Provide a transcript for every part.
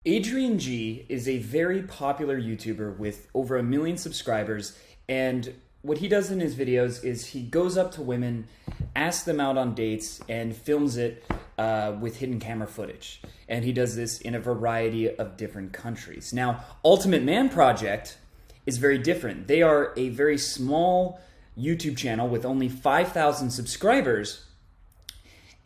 Adrian G is a very popular YouTuber with over 1 million subscribers, and what he does in his videos is he goes up to women, asks them out on dates, and films it with hidden camera footage. And he does this in a variety of different countries. Now, Ultimate Man Project is very different. They are a very small YouTube channel with only 5,000 subscribers,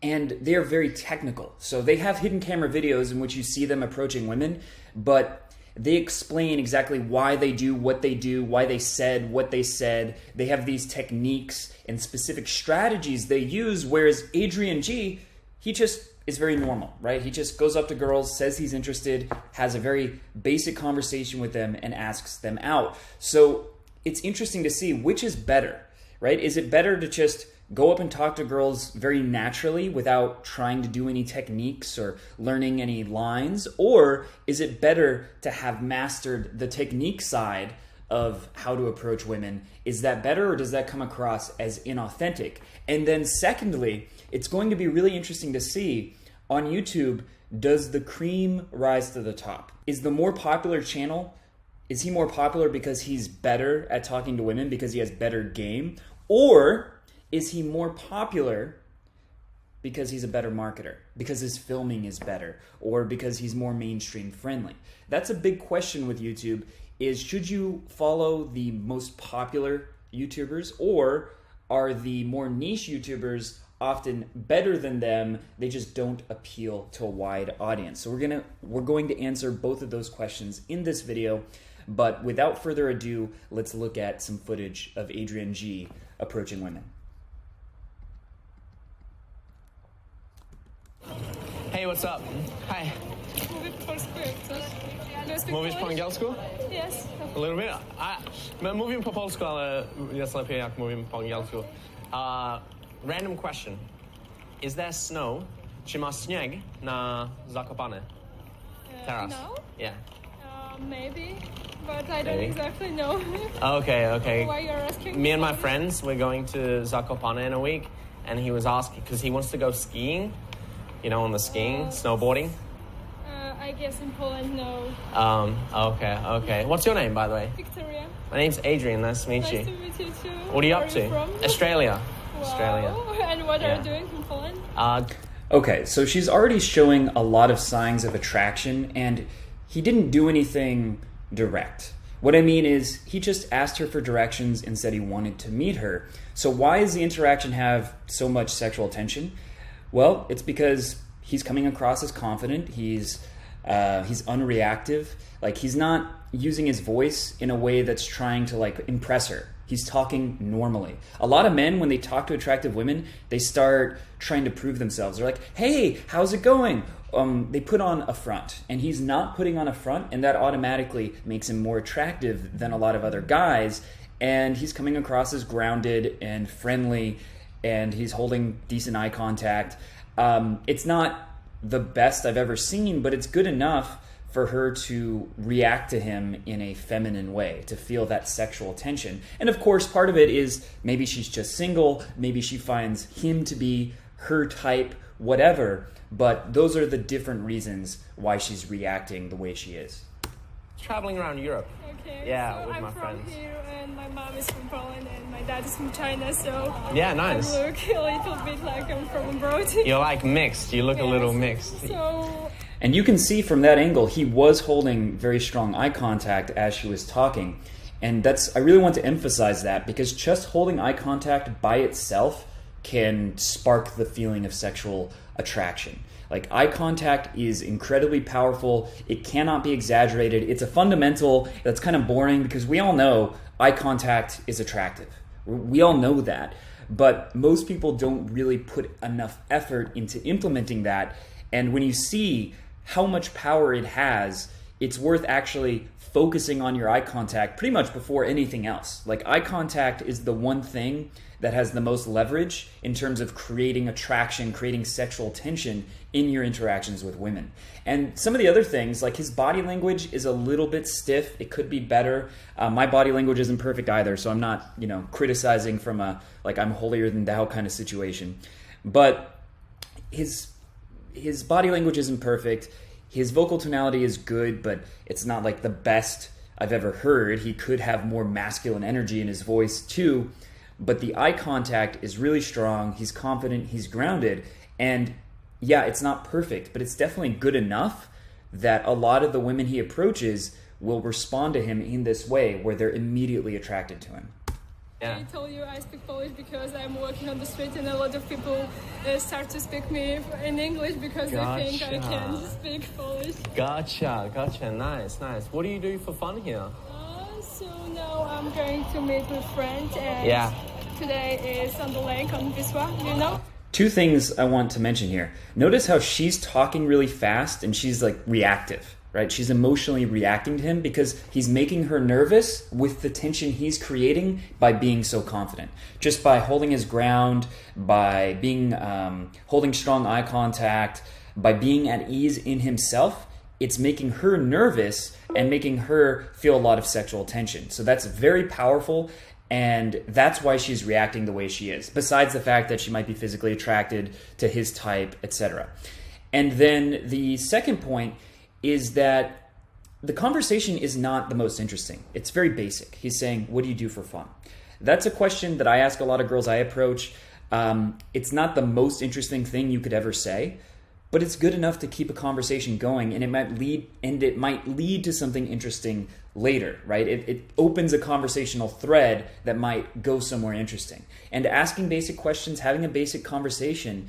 and they are very technical. So they have hidden camera videos in which you see them approaching women, but they explain exactly why they do, why they said what they said. They have these techniques and specific strategies they use, whereas Adrian G, he just is very normal, right? He just goes up to girls, says he's interested, has a very basic conversation with them, and asks them out. So it's interesting to see which is better, right? Is it better to just go up and talk to girls very naturally without trying to do any techniques or learning any lines? Or is it better to have mastered the technique side of how to approach women? Is that better, or does that come across as inauthentic? And then secondly, it's going to be really interesting to see on YouTube, does the cream rise to the top? Is the more popular channel, is he more popular because he's better at talking to women, because he has better game? Or is he more popular because he's a better marketer, because his filming is better, or because he's more mainstream friendly? That's a big question with YouTube, is should you follow the most popular YouTubers, or are the more niche YouTubers often better than them? They just don't appeal to a wide audience. So we're going to answer both of those questions in this video, but without further ado, let's look at some footage of Adrian G approaching women. Hey, what's up? Hi. Mówisz po angielsku? Yes. A little bit? My mówimy po polsku, ale jest lepiej jak mówimy po angielsku. Random question. Is there snow? Czy ma śnieg na Zakopane? Teraz? No? Yeah. Maybe, but I don't exactly know. Okay. Why you're asking? Me and my friends, we're going to Zakopane in a week, and he was asking, because he wants to go skiing, you know, on the skiing, snowboarding. I guess in Poland, no. Okay. What's your name, by the way? Victoria. My name's Adrian. Nice to meet you. Nice to meet you too. What are you Where up to? From? Australia. Wow. Australia. And what are Yeah. you doing in Poland? Okay, so she's already showing a lot of signs of attraction, and he didn't do anything direct. What I mean is, he just asked her for directions and said he wanted to meet her. So why does the interaction have so much sexual tension? Well, it's because he's coming across as confident, he's unreactive, like he's not using his voice in a way that's trying to like impress her. He's talking normally. A lot of men, when they talk to attractive women, they start trying to prove themselves. They're like, hey, how's it going? They put on a front, and he's not putting on a front, and that automatically makes him more attractive than a lot of other guys, and he's coming across as grounded and friendly, and he's holding decent eye contact. It's not the best I've ever seen, but it's good enough for her to react to him in a feminine way, to feel that sexual tension. And of course, part of it is maybe she's just single, maybe she finds him to be her type, whatever, but those are the different reasons why she's reacting the way she is. Traveling around Europe. Okay. Yeah, so with I'm my from friends. here, and my mom is from Poland, and my dad is from China. So Yeah, nice. I look a little bit like I'm from abroad. You're like mixed. You look a little mixed. So And you can see from that angle, he was holding very strong eye contact as she was talking. And I really want to emphasize that, because just holding eye contact by itself can spark the feeling of sexual attraction. Like, eye contact is incredibly powerful. It cannot be exaggerated. It's a fundamental that's kind of boring, because we all know eye contact is attractive. We all know that. But most people don't really put enough effort into implementing that. And when you see how much power it has, it's worth actually focusing on your eye contact pretty much before anything else. Like, eye contact is the one thing that has the most leverage in terms of creating attraction, creating sexual tension in your interactions with women. And some of the other things, like his body language is a little bit stiff. It could be better. My body language isn't perfect either, so I'm not, criticizing from a, like, I'm holier than thou kind of situation. But his body language isn't perfect. His vocal tonality is good, but it's not like the best I've ever heard. He could have more masculine energy in his voice too, but the eye contact is really strong. He's confident, he's grounded, and yeah, it's not perfect, but it's definitely good enough that a lot of the women he approaches will respond to him in this way where they're immediately attracted to him. Yeah. I told you I speak Polish because I'm walking on the street and a lot of people start to speak me in English because they think I can speak Polish. Gotcha. Nice. What do you do for fun here? So now I'm going to meet with friends and today is on the lake on Wisła, you know? Two things I want to mention here. Notice how she's talking really fast and she's like reactive, right? She's emotionally reacting to him because he's making her nervous with the tension he's creating by being so confident. Just by holding his ground, by being holding strong eye contact, by being at ease in himself, it's making her nervous and making her feel a lot of sexual tension. So that's very powerful, and that's why she's reacting the way she is, besides the fact that she might be physically attracted to his type, etc. And then the second point is that the conversation is not the most interesting. It's very basic. He's saying, what do you do for fun? That's a question that I ask a lot of girls I approach. It's not the most interesting thing you could ever say, but it's good enough to keep a conversation going, and it might lead to something interesting later, right? It opens a conversational thread that might go somewhere interesting. And asking basic questions, having a basic conversation,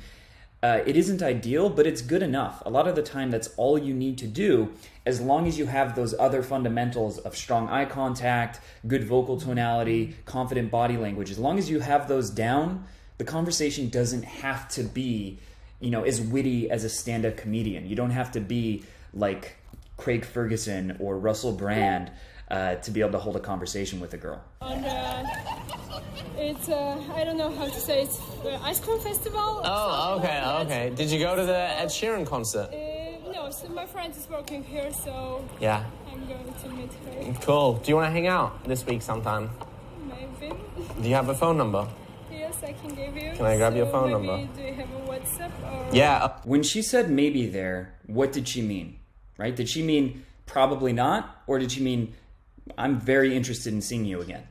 it isn't ideal, but it's good enough. A lot of the time, that's all you need to do, as long as you have those other fundamentals of strong eye contact, good vocal tonality, confident body language. As long as you have those down, the conversation doesn't have to be, as witty as a stand-up comedian. You don't have to be like Craig Ferguson or Russell Brand to be able to hold a conversation with a girl. And it's, I don't know how to say, it's ice cream festival. Oh, okay. Did you go to the Ed Sheeran concert? No, so my friend is working here, so yeah, I'm going to meet her. Cool. Do you want to hang out this week sometime? Maybe. Do you have a phone number? Yes, I can give you. Can I grab your phone maybe number? Do you have a WhatsApp? Or... Yeah. When she said maybe there, what did she mean? Right? Did she mean probably not? Or did she mean I'm very interested in seeing you again?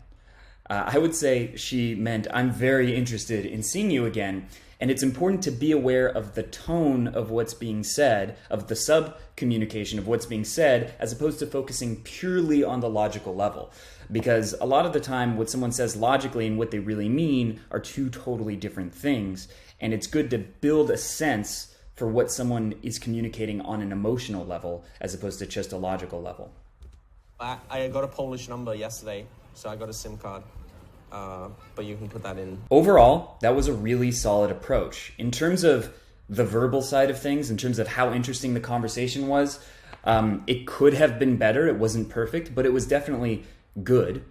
I would say she meant I'm very interested in seeing you again. And it's important to be aware of the tone of what's being said, of the sub-communication of what's being said, as opposed to focusing purely on the logical level. Because a lot of the time, what someone says logically and what they really mean are two totally different things. And it's good to build a sense for what someone is communicating on an emotional level, as opposed to just a logical level. I got a Polish number yesterday, so I got a SIM card. But you can put that in. Overall, that was a really solid approach. In terms of the verbal side of things, in terms of how interesting the conversation was, it could have been better. It wasn't perfect, but it was definitely good.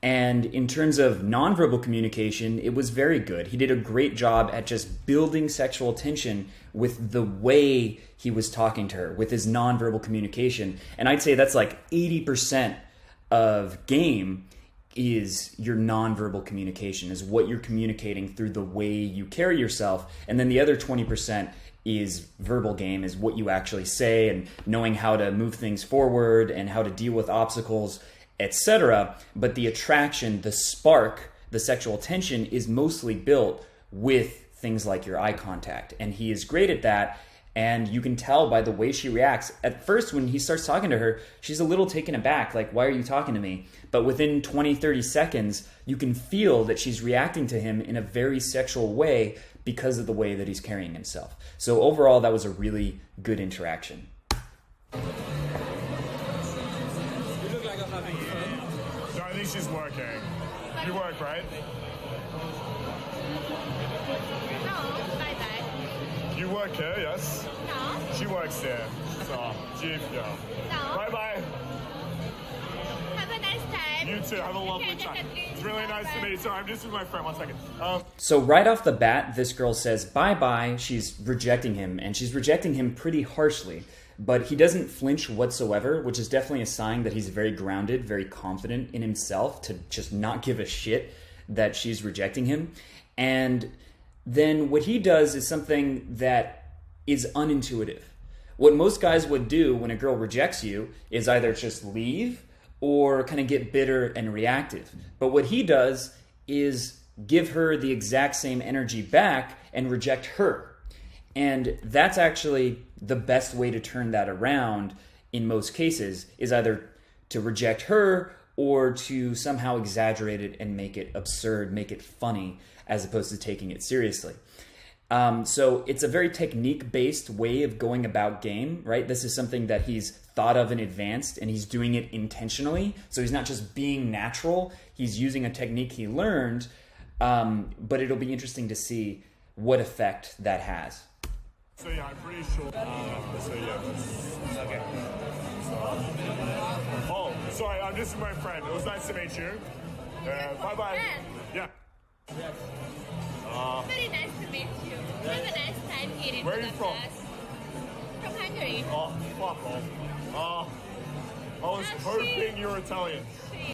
And in terms of nonverbal communication, it was very good. He did a great job at just building sexual tension with the way he was talking to her, with his nonverbal communication. And I'd say that's like 80% of game is your nonverbal communication, is what you're communicating through the way you carry yourself. And then the other 20% is verbal game, is what you actually say and knowing how to move things forward and how to deal with obstacles, etc. But the attraction, the spark, the sexual tension is mostly built with things like your eye contact. And he is great at that. And you can tell by the way she reacts. At first, when he starts talking to her, she's a little taken aback, like, why are you talking to me? But within 20, 30 seconds, you can feel that she's reacting to him in a very sexual way because of the way that he's carrying himself. So overall, that was a really good interaction. You look like I'm having fun. No, I think she's working. You work, right? No, bye-bye. You work here, yes? No, She works there. So, chief, yeah. no. Bye-bye. Have a nice time. You too. Have a lovely time. It's really nice to meet you. Sorry, I'm just with my friend. 1 second. So right off the bat, this girl says bye-bye. She's rejecting him, and she's rejecting him pretty harshly. But he doesn't flinch whatsoever, which is definitely a sign that he's very grounded, very confident in himself to just not give a shit that she's rejecting him. And then what he does is something that is unintuitive. What most guys would do when a girl rejects you is either just leave or kind of get bitter and reactive. But what he does is give her the exact same energy back and reject her. And that's actually the best way to turn that around in most cases, is either to reject her or to somehow exaggerate it and make it absurd, make it funny, as opposed to taking it seriously. So it's a very technique-based way of going about game, right? This is something that he's thought of in advance, and he's doing it intentionally. So he's not just being natural, he's using a technique he learned, but it'll be interesting to see what effect that has. So yeah, I'm pretty sure. So yeah, okay. Oh, sorry, I'm just with my friend. It was nice to meet you. Bye-bye. Yeah. Very nice to meet you. Have a nice time here in Where are you from? Budapest. From Hungary. Oh, fuck off. I was hoping you were Italian.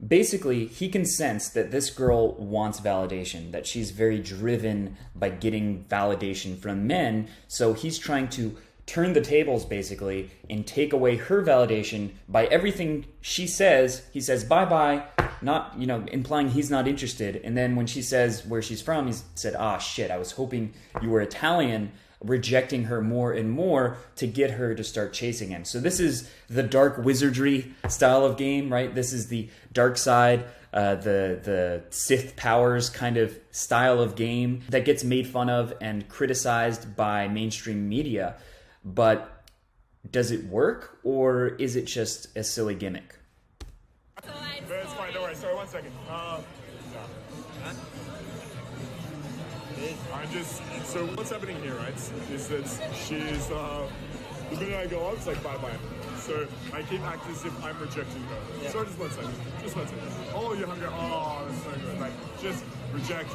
Basically, he can sense that this girl wants validation, that she's very driven by getting validation from men, so he's trying to turn the tables, basically, and take away her validation by everything she says. He says, bye-bye, not, implying he's not interested, and then when she says where she's from, he said, ah, shit, I was hoping you were Italian, rejecting her more and more to get her to start chasing him. So this is the dark wizardry style of game, right? This is the dark side, the Sith powers kind of style of game that gets made fun of and criticized by mainstream media. But does it work, or is it just a silly gimmick? So It's fine, don't worry. Sorry, 1 second. So what's happening here, right, is that she's, the minute I go on, it's like, bye-bye. So I keep acting as if I'm rejecting her. Yeah. So just 1 second. Just 1 second. Oh, you're hungry. Oh, that's so good. Like, just reject.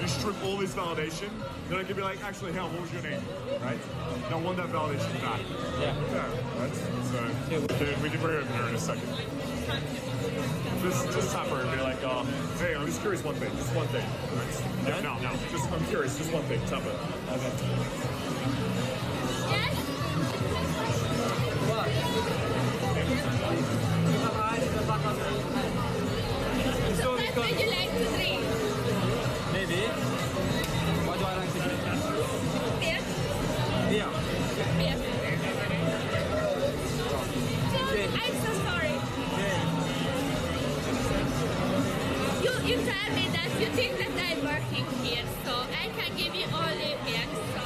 You strip all this validation, then I can be like, actually, hell, what was your name? Right? Now, I want that validation back. Yeah. Right? So, we can bring her in here in a second. Just tap her and be like, hey, I'm just curious one thing. Just one thing. Right? Yeah, no. Just, I'm curious. Just one thing. Tap her. Okay. yes. So what would you like to drink? Maybe. What do I like to drink? Beer? Beer. Beer. So, I'm so sorry. You tell me that you think that I'm working here, so I can give you only beer. So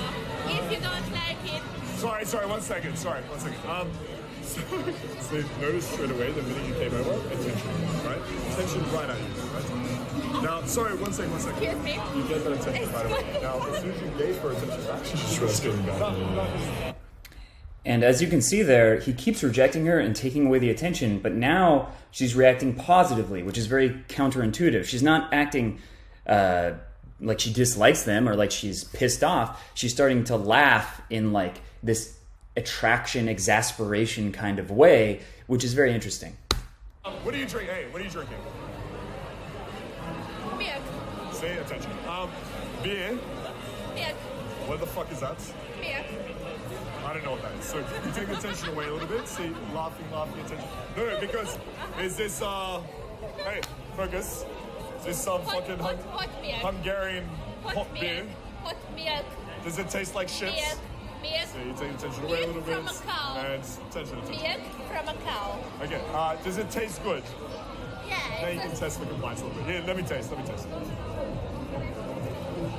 if you don't like it, Sorry, 1 second. So notice straight away the minute you came over, attention, right? Attention right at you, right? Now, sorry, 1 second. excuse me. You get that attention right away. Now, as soon as you gave her attention back, she just starts getting back. And as you can see there, he keeps rejecting her and taking away the attention, but now she's reacting positively, which is very counterintuitive. She's not acting like she dislikes them or like she's pissed off. She's starting to laugh in like this attraction, exasperation kind of way, which is very interesting. What are you drinking? Hey, what are you drinking? Beer. Say attention. Beer. Beer. What the fuck is that? Beer. I don't know what that is. So you take the attention away a little bit. See, laughing, attention. No, because is this hey, focus. Is this some fucking hot beer. Hungarian hot beer? Hot milk. Does it taste like shit? Milk. So you take the attention away a little bit. From a cow. And attention. Milk from a cow. Okay. Does it taste good? Yeah. Now you can test the compliance a little bit. Here, let me taste.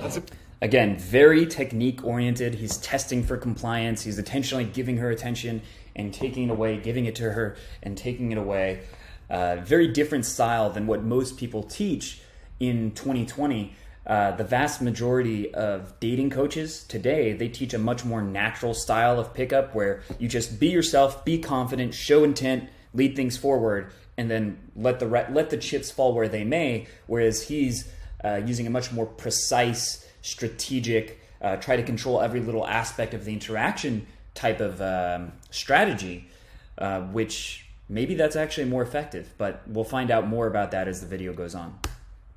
That's it. Again, very technique-oriented. He's testing for compliance. He's intentionally giving her attention and taking it away, giving it to her and taking it away. Very different style than what most people teach in 2020. The vast majority of dating coaches today, they teach a much more natural style of pickup where you just be yourself, be confident, show intent, lead things forward, and then let the chips fall where they may, whereas he's using a much more precise, strategic, try to control every little aspect of the interaction type of strategy, which maybe that's actually more effective, but we'll find out more about that as the video goes on.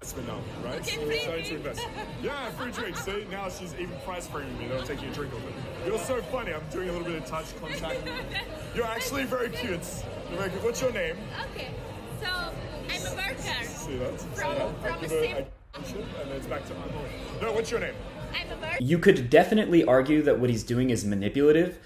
investment now, right? Okay, So we're free starting to drink. invest. Yeah, free drink. See, now she's even price framing me. They'll take you a drink of it. You're so funny. I'm doing a little bit of touch contact. You're actually very cute. You're very cute. What's your name? Okay, so I'm a worker. See that? From the same. And then it's back to no. What's your name? I'm a worker. You could definitely argue that what he's doing is manipulative,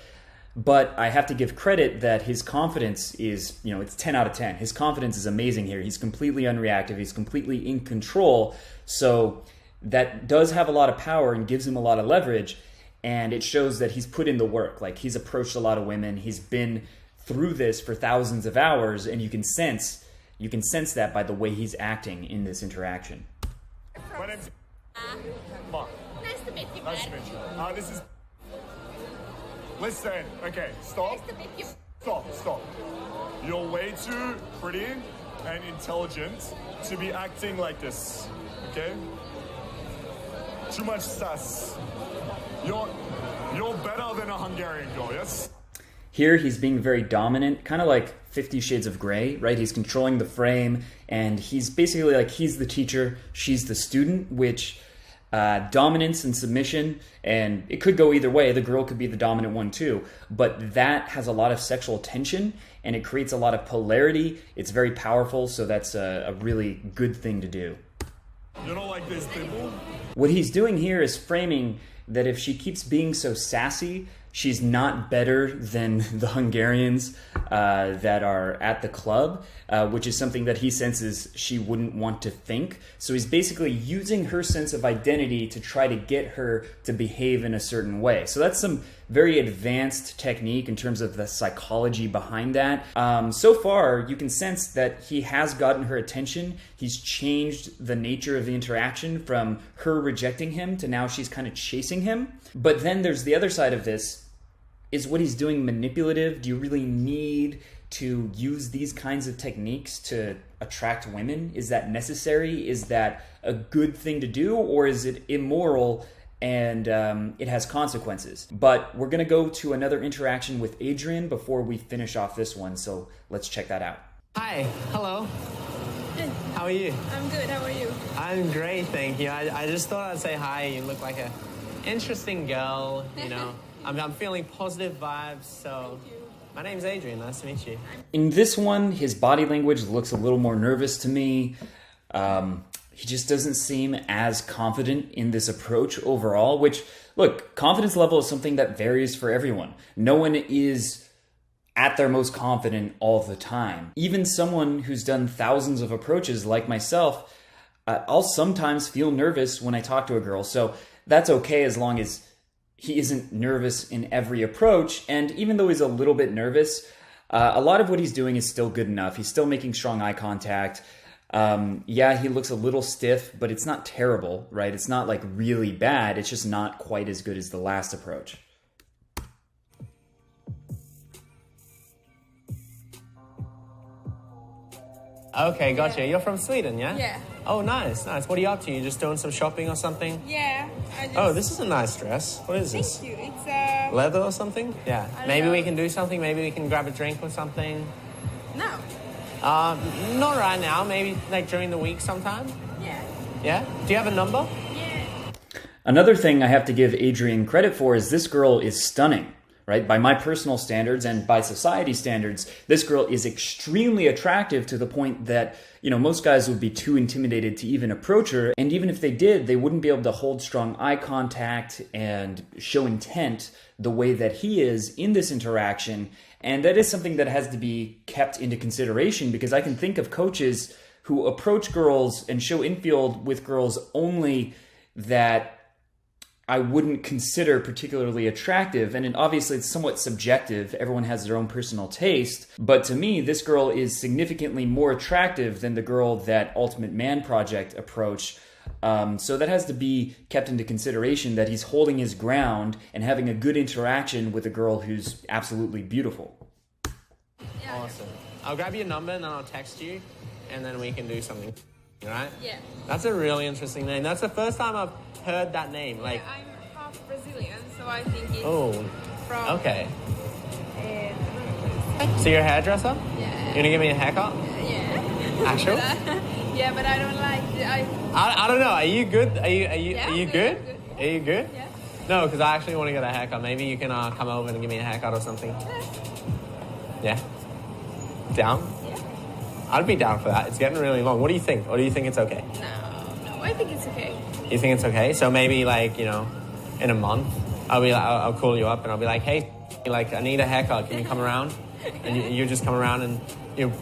but I have to give credit that his confidence is, it's 10 out of 10. His confidence is amazing here. He's completely unreactive. He's completely in control. So that does have a lot of power and gives him a lot of leverage. And it shows that he's put in the work. Like, he's approached a lot of women. He's been through this for thousands of hours, and you can sense that by the way he's acting in this interaction. My name's Mark. Nice to meet you, Nice to Mark. meet you. This is. Listen. Okay. Stop. Nice to meet you. Stop. You're way too pretty and intelligent to be acting like this. Okay? Too much sass. You're better than a Hungarian girl, yes? Here, he's being very dominant, kind of like 50 Shades of Grey, right? He's controlling the frame, and he's basically like, he's the teacher, she's the student, which dominance and submission, and it could go either way. The girl could be the dominant one too, but that has a lot of sexual tension, and it creates a lot of polarity. It's very powerful, so that's a really good thing to do. You don't like these people? What he's doing here is framing that if she keeps being so sassy, she's not better than the Hungarians that are at the club, which is something that he senses she wouldn't want to think. So he's basically using her sense of identity to try to get her to behave in a certain way. So that's some very advanced technique in terms of the psychology behind that. So far, you can sense that he has gotten her attention. He's changed the nature of the interaction from her rejecting him to now she's kind of chasing him. But then there's the other side of this. Is what he's doing manipulative? Do you really need to use these kinds of techniques to attract women? Is that necessary? Is that a good thing to do? Or is it immoral and it has consequences? But we're going to go to another interaction with Adrian before we finish off this one. So let's check that out. Hi, hello. How are you? I'm good. How are you? I'm great, thank you. I just thought I'd say hi. You look like an interesting girl, I'm feeling positive vibes, so my name's Adrian. Nice to meet you. In this one, his body language looks a little more nervous to me. He just doesn't seem as confident in this approach overall, which, look, confidence level is something that varies for everyone. No one is at their most confident all the time. Even someone who's done thousands of approaches like myself, I'll sometimes feel nervous when I talk to a girl, so that's okay as long as he isn't nervous in every approach. And even though he's a little bit nervous, a lot of what he's doing is still good enough. He's still making strong eye contact. Yeah, he looks a little stiff, but it's not terrible, right? It's not like really bad. It's just not quite as good as the last approach. Okay, gotcha. You're from Sweden, yeah? Yeah. Oh, nice. What are you up to? You just doing some shopping or something? Yeah. Oh, this is a nice dress. What is this? Thank you. It's Leather or something? Yeah. I don't Maybe know. we can do something. Maybe we can grab a drink or something. no. Not right now. Maybe like during the week sometime. Yeah. Yeah? Do you have a number? Yeah. Another thing I have to give Adrian credit for is this girl is stunning, right? By my personal standards and by society standards, this girl is extremely attractive to the point that, most guys would be too intimidated to even approach her. And even if they did, they wouldn't be able to hold strong eye contact and show intent the way that he is in this interaction. And that is something that has to be kept into consideration, because I can think of coaches who approach girls and show infield with girls only that I wouldn't consider particularly attractive. And obviously it's somewhat subjective. Everyone has their own personal taste. But to me, this girl is significantly more attractive than the girl that Ultimate Man Project approached. So that has to be kept into consideration, that he's holding his ground and having a good interaction with a girl who's absolutely beautiful. Yeah. Awesome. I'll grab your number and then I'll text you and then we can do something. Right? Yeah. That's a really interesting name. That's the first time I've heard that name. I'm half Brazilian, so I think it's Oh, from. okay. So you're a hairdresser? Yeah. You gonna give me a haircut? Yeah. Actual? Yeah. Yeah, but I don't like. I don't know. Are you good? Are you Yeah, good? I'm good. Are you good? Yeah. No, because I actually want to get a haircut. Maybe you can come over and give me a haircut or something. Yeah. Down? Yeah. I'd be down for that. It's getting really long. What do you think? Or do you think it's okay? No, I think it's okay. You think it's okay? So maybe like, you know, in a month, I'll call you up and I'll be like, hey, like, I need a haircut. Can you come around? And you just come around and you.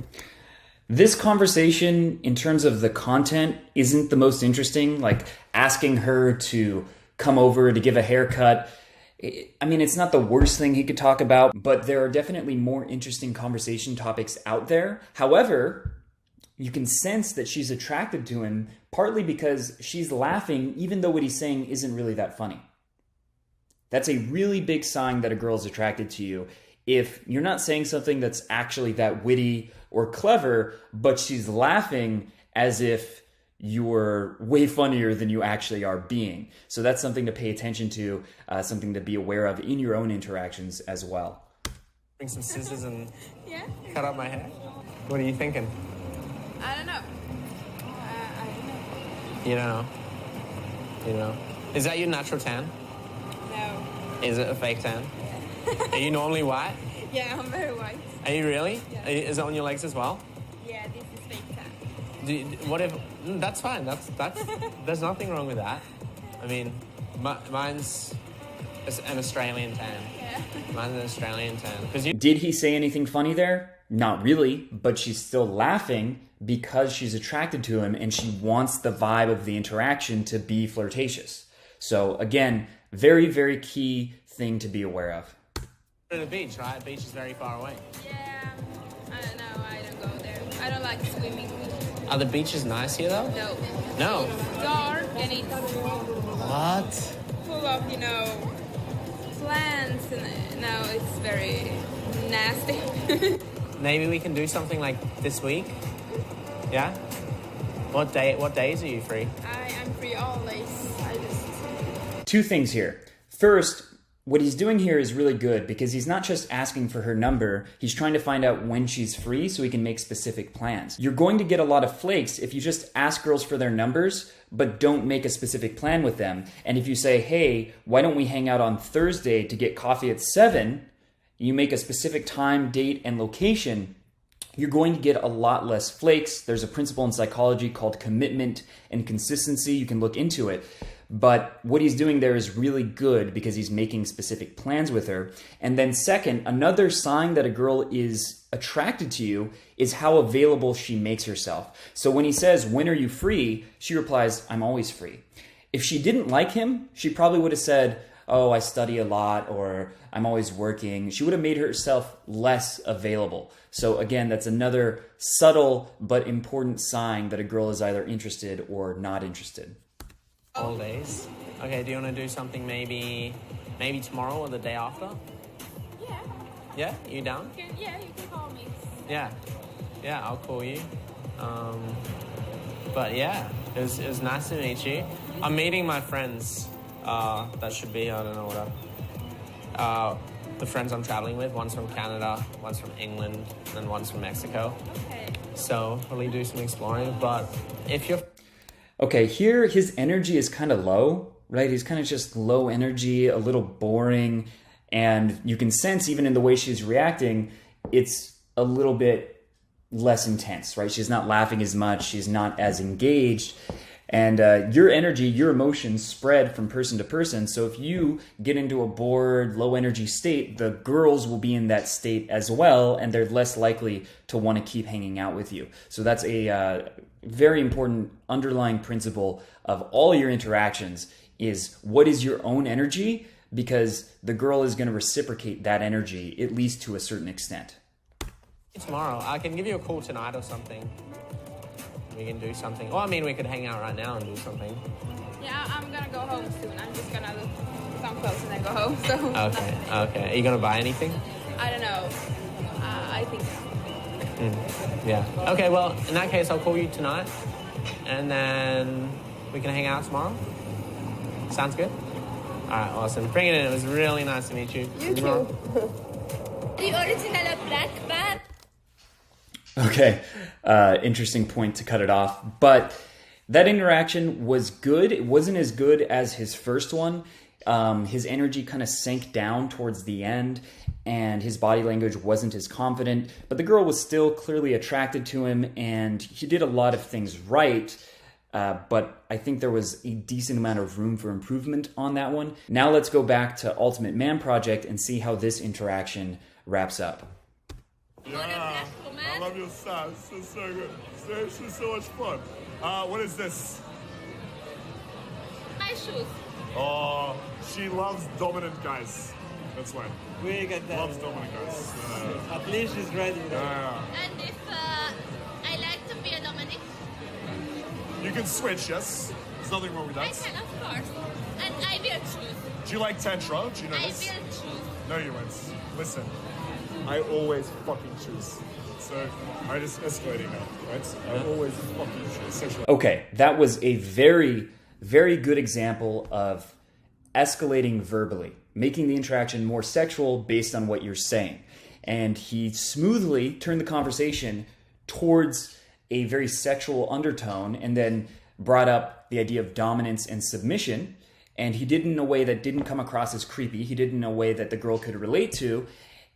This conversation, in terms of the content, isn't the most interesting. Like asking her to come over to give a haircut. I mean, it's not the worst thing he could talk about, but there are definitely more interesting conversation topics out there. However, you can sense that she's attracted to him partly because she's laughing, even though what he's saying isn't really that funny. That's a really big sign that a girl is attracted to you. If you're not saying something that's actually that witty or clever, but she's laughing as if you're way funnier than you actually are being. So that's something to pay attention to, something to be aware of in your own interactions as well. Bring some scissors and Yeah. cut up my hair. What are you thinking? I don't know. I don't know. You don't know. You know. Is that your natural tan? No. Is it a fake tan? Are you normally white? Yeah, I'm very white. Are you really? Yeah. Is it on your legs as well? Yeah, this is fake tan. What if? That's fine. That's. There's nothing wrong with that. I mean, mine's an Australian tan. Yeah. Mine's an Australian tan. Because you. Did he say anything funny there? Not really, but she's still laughing because she's attracted to him and she wants the vibe of the interaction to be flirtatious. So again, very, very key thing to be aware of. To the beach, right? The beach is very far away. Yeah. I don't know. I don't go there. I don't like swimming. Are the beaches nice here though? No. No. It's dark and it's What? full of, plants and no, it's very nasty. Maybe we can do something like this week. Yeah. What days are you free? I'm free always. I just. Two things here. First, what he's doing here is really good because he's not just asking for her number, he's trying to find out when she's free so he can make specific plans. You're going to get a lot of flakes if you just ask girls for their numbers, but don't make a specific plan with them. And if you say, hey, why don't we hang out on Thursday to get coffee at 7, you make a specific time, date, and location, you're going to get a lot less flakes. There's a principle in psychology called commitment and consistency. You can look into it. But what he's doing there is really good because he's making specific plans with her. And then second, another sign that a girl is attracted to you is how available she makes herself. So when he says, when are you free? She replies, I'm always free. If she didn't like him, she probably would have said, oh, I study a lot, or I'm always working. She would have made herself less available. So again, that's another subtle but important sign that a girl is either interested or not interested. All days. Okay, do you want to do something maybe tomorrow or the day after? Yeah. Yeah? You down? You can call me. Yeah. Yeah, I'll call you. But yeah, it was nice to meet you. I'm meeting my friends. That should be, I don't know what the friends I'm traveling with. One's from Canada, one's from England, and one's from Mexico. Okay. So probably do some exploring. But if you're Okay, here his energy is kind of low, right? He's kind of just low energy, a little boring, and you can sense even in the way she's reacting, it's a little bit less intense, right? She's not laughing as much, she's not as engaged, and your energy, your emotions spread from person to person. So if you get into a bored, low energy state, the girls will be in that state as well, and they're less likely to want to keep hanging out with you. So that's a very important underlying principle of all your interactions is what is your own energy, because the girl is going to reciprocate that energy, at least to a certain extent. tomorrow, I can give you a call tonight or something. We can do something. Well, I mean, we could hang out right now and do something. Yeah, I'm gonna go home soon. I'm just gonna look some clothes and then go home. So. Okay. Are you gonna buy anything? I don't know. I think so. Yeah. Okay, well, in that case, I'll call you tonight, and then we can hang out tomorrow. Sounds good? All right, awesome. Bring it in. It was really nice to meet you. You too. The original black bag. Okay, interesting point to cut it off. But that interaction was good. It wasn't as good as his first one. His energy kind of sank down towards the end, and his body language wasn't as confident. But the girl was still clearly attracted to him, and he did a lot of things right. But I think there was a decent amount of room for improvement on that one. Now let's go back to Ultimate Man Project and see how this interaction wraps up. Yeah, I love your style. It's so good. It's so much fun. What is this? My shoes. Oh, she loves dominant guys. That's why. We get that. Loves dominant guys. At least she's ready. Yeah. And if I like to be a Dominic, You can switch, yes? There's nothing wrong with I that. can, of course. And I will choose. Do you like tantra? Do you know I this? will choose. No, you won't. Listen, I always fucking choose. So, I'm just escalating now, right? I always fucking choose. Sexual. Okay, that was a very, very good example of escalating verbally, making the interaction more sexual based on what you're saying. And he smoothly turned the conversation towards a very sexual undertone and then brought up the idea of dominance and submission. And he did it in a way that didn't come across as creepy. He did it in a way that the girl could relate to.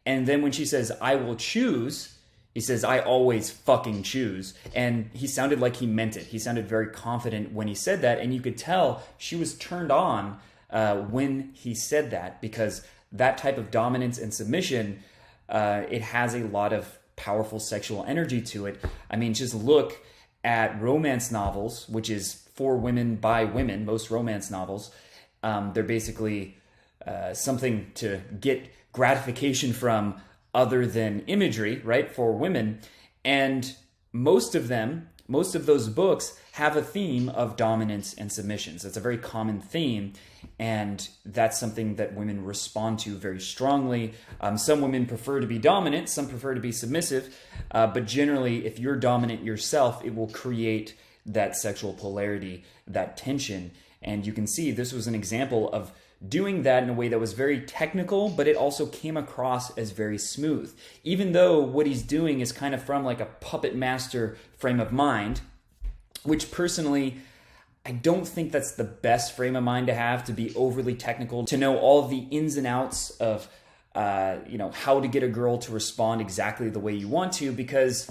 And then when she says, I will choose, he says, I always fucking choose. And he sounded like he meant it. He sounded very confident when he said that. And you could tell she was turned on when he said that, because that type of dominance and submission, it has a lot of powerful sexual energy to it. I mean, just look at romance novels, which is for women by women. Most romance novels, they're basically something to get gratification from other than imagery, right, for women. And most of those books have a theme of dominance and submissions. It's a very common theme, and that's something that women respond to very strongly. Some women prefer to be dominant, some prefer to be submissive, but generally, if you're dominant yourself, it will create that sexual polarity, that tension. And you can see this was an example of doing that in a way that was very technical, but it also came across as very smooth. Even though what he's doing is kind of from like a puppet master frame of mind, which personally, I don't think that's the best frame of mind to have, to be overly technical, to know all the ins and outs of how to get a girl to respond exactly the way you want to, because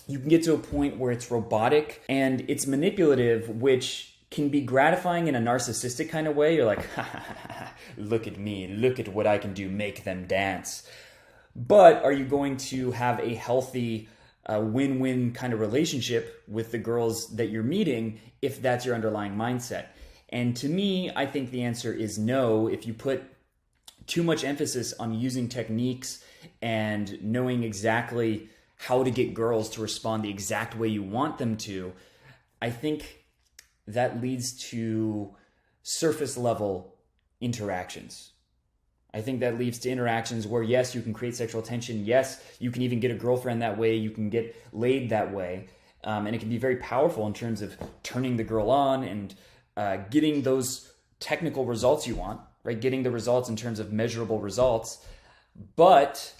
you can get to a point where it's robotic and it's manipulative, which can be gratifying in a narcissistic kind of way. You're like, ha, ha, ha, ha, look at me, look at what I can do, make them dance. But are you going to have a healthy win-win kind of relationship with the girls that you're meeting if that's your underlying mindset? And to me, I think the answer is no. If you put too much emphasis on using techniques and knowing exactly how to get girls to respond the exact way you want them to, I think that leads to surface level interactions. I think that leads to interactions where, yes, you can create sexual tension. Yes, you can even get a girlfriend that way. You can get laid that way. And it can be very powerful in terms of turning the girl on and getting those technical results you want, right? Getting the results in terms of measurable results. But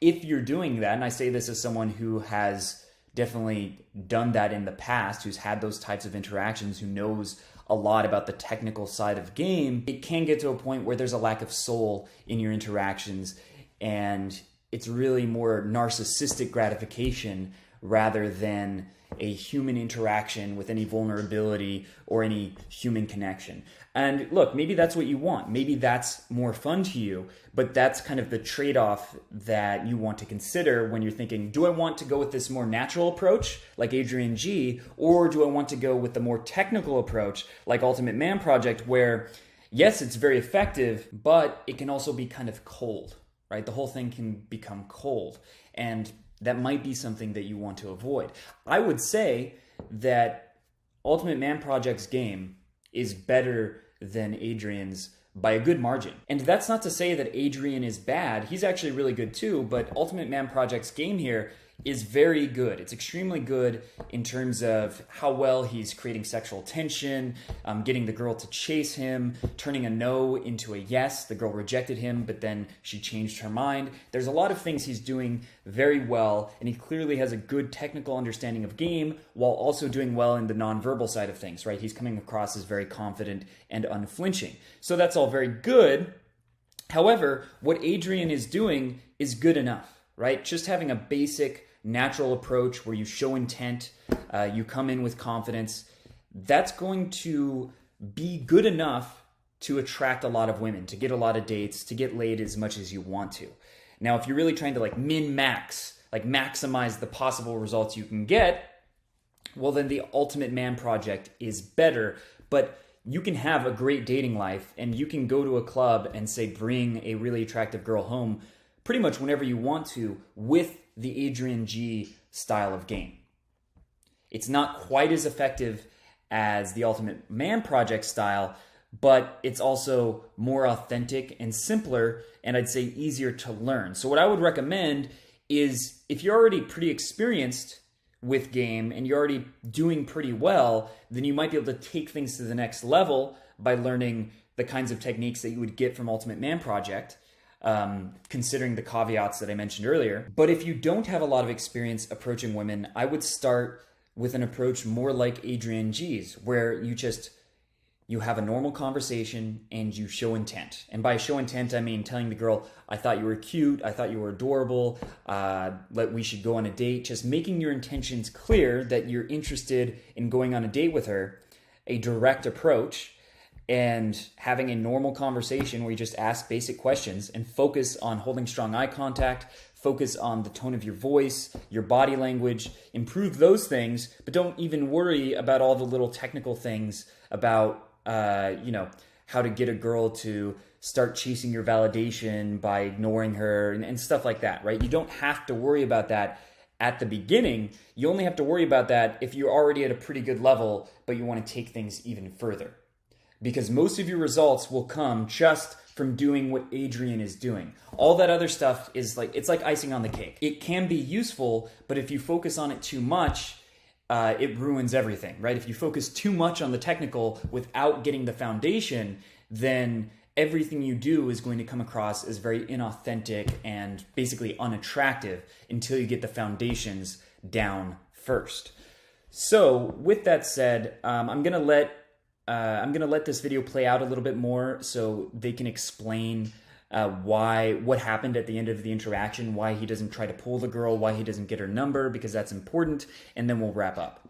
if you're doing that, and I say this as someone who has definitely done that in the past, who's had those types of interactions, who knows a lot about the technical side of game, it can get to a point where there's a lack of soul in your interactions, and it's really more narcissistic gratification rather than a human interaction with any vulnerability or any human connection. And look, maybe that's what you want. Maybe that's more fun to you, but that's kind of the trade-off that you want to consider when you're thinking, do I want to go with this more natural approach like Adrian G, or do I want to go with the more technical approach like Ultimate Man Project, where yes, it's very effective, but it can also be kind of cold, right? The whole thing can become cold, and that might be something that you want to avoid. I would say that Ultimate Man Project's game is better than Adrian's by a good margin. And that's not to say that Adrian is bad. He's actually really good too, but Ultimate Man Project's game here is very good. It's extremely good in terms of how well he's creating sexual tension, getting the girl to chase him, turning a no into a yes. The girl rejected him, but then she changed her mind. There's a lot of things he's doing very well, and he clearly has a good technical understanding of game while also doing well in the nonverbal side of things, right? He's coming across as very confident and unflinching. So that's all very good. However, what Adrian is doing is good enough, right? Just having a basic natural approach where you show intent, you come in with confidence, that's going to be good enough to attract a lot of women, to get a lot of dates, to get laid as much as you want to. Now, if you're really trying to like min-max, like maximize the possible results you can get, well, then the Ultimate Man Project is better. But you can have a great dating life and you can go to a club and say, bring a really attractive girl home pretty much whenever you want to with the Adrian G style of game. It's not quite as effective as the Ultimate Man Project style, but it's also more authentic and simpler, and I'd say easier to learn. So what I would recommend is if you're already pretty experienced with game and you're already doing pretty well, then you might be able to take things to the next level by learning the kinds of techniques that you would get from Ultimate Man Project, considering the caveats that I mentioned earlier. But if you don't have a lot of experience approaching women, I would start with an approach more like Adrian G's, where you have a normal conversation and you show intent. And by show intent, I mean telling the girl, I thought you were cute, I thought you were adorable, we should go on a date. Just making your intentions clear that you're interested in going on a date with her, a direct approach, and having a normal conversation where you just ask basic questions and focus on holding strong eye contact, focus on the tone of your voice, your body language, improve those things, but don't even worry about all the little technical things about, how to get a girl to start chasing your validation by ignoring her and stuff like that, right? You don't have to worry about that at the beginning. You only have to worry about that if you're already at a pretty good level, but you want to take things even further. Because most of your results will come just from doing what Adrian is doing. All that other stuff is it's like icing on the cake. It can be useful, but if you focus on it too much, it ruins everything, right? If you focus too much on the technical without getting the foundation, then everything you do is going to come across as very inauthentic and basically unattractive until you get the foundations down first. So with that said, I'm gonna let this video play out a little bit more so they can explain what happened at the end of the interaction, why he doesn't try to pull the girl, why he doesn't get her number, because that's important, and then we'll wrap up.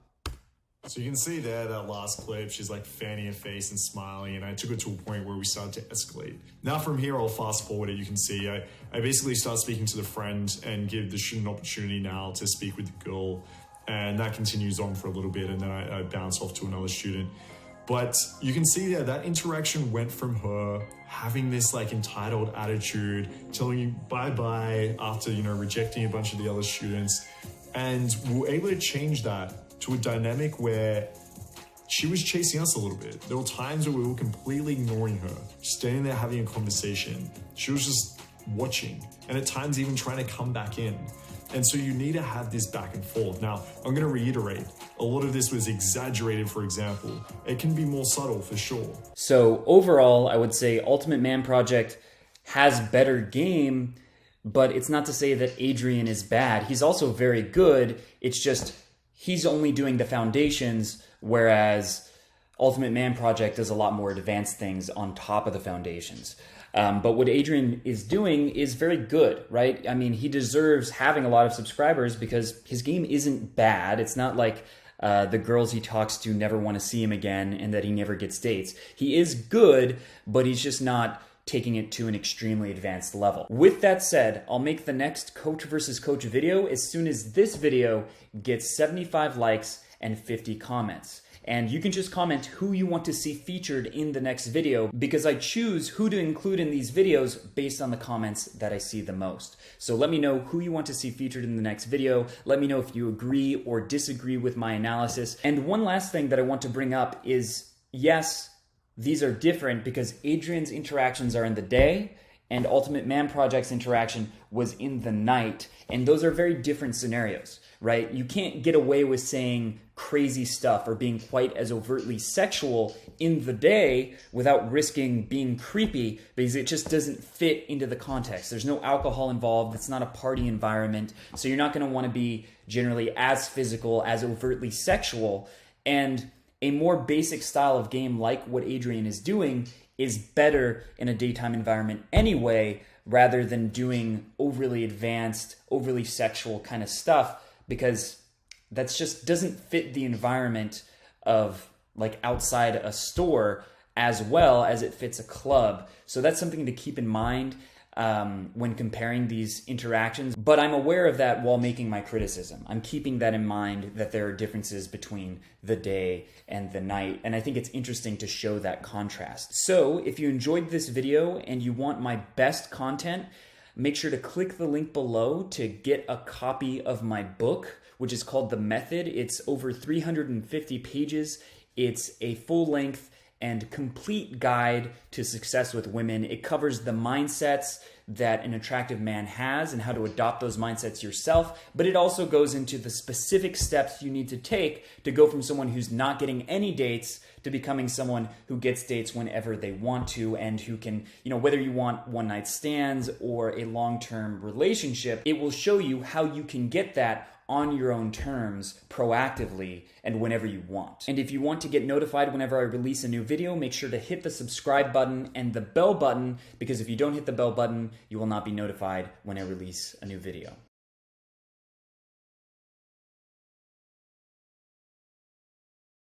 So you can see there, that last clip, she's like fanning her face and smiling, and I took it to a point where we started to escalate. Now from here, I'll fast forward it. You can see I basically start speaking to the friend and give the student an opportunity now to speak with the girl, and that continues on for a little bit, and then I bounce off to another student. But you can see there, that interaction went from her having this like entitled attitude, telling you bye-bye after, rejecting a bunch of the other students. And we were able to change that to a dynamic where she was chasing us a little bit. There were times where we were completely ignoring her, standing there having a conversation. She was just watching, and at times even trying to come back in. And so you need to have this back and forth. Now, I'm going to reiterate, a lot of this was exaggerated, for example. It can be more subtle for sure. So overall, I would say Ultimate Man Project has better game, but it's not to say that Adrian is bad. He's also very good. It's just he's only doing the foundations, whereas Ultimate Man Project does a lot more advanced things on top of the foundations. But what Adrian is doing is very good, right? I mean, he deserves having a lot of subscribers because his game isn't bad. It's not like the girls he talks to never want to see him again and that he never gets dates. He is good, but he's just not taking it to an extremely advanced level. With that said, I'll make the next coach versus coach video as soon as this video gets 75 likes and 50 comments. And you can just comment who you want to see featured in the next video, because I choose who to include in these videos based on the comments that I see the most. So let me know who you want to see featured in the next video. Let me know if you agree or disagree with my analysis. And one last thing that I want to bring up is, yes, these are different because Adrian's interactions are in the day and Ultimate Man Project's interaction was in the night. And those are very different scenarios, right? You can't get away with saying crazy stuff or being quite as overtly sexual in the day without risking being creepy, because it just doesn't fit into the context. There's no alcohol involved. It's not a party environment. So you're not going to want to be generally as physical, as overtly sexual. And a more basic style of game like what Adrian is doing is better in a daytime environment anyway, rather than doing overly advanced, overly sexual kind of stuff, because that's just doesn't fit the environment of like outside a store as well as it fits a club. So that's something to keep in mind when comparing these interactions. But I'm aware of that while making my criticism. I'm keeping that in mind, that there are differences between the day and the night. And I think it's interesting to show that contrast. So if you enjoyed this video and you want my best content, make sure to click the link below to get a copy of my book, which is called The Method. It's over 350 pages. It's a full-length and complete guide to success with women. It covers the mindsets that an attractive man has and how to adopt those mindsets yourself, but it also goes into the specific steps you need to take to go from someone who's not getting any dates to becoming someone who gets dates whenever they want to, and who can, whether you want one night stands or a long-term relationship, it will show you how you can get that on your own terms, proactively, and whenever you want. And if you want to get notified whenever I release a new video, make sure to hit the subscribe button and the bell button, because if you don't hit the bell button, you will not be notified when I release a new video.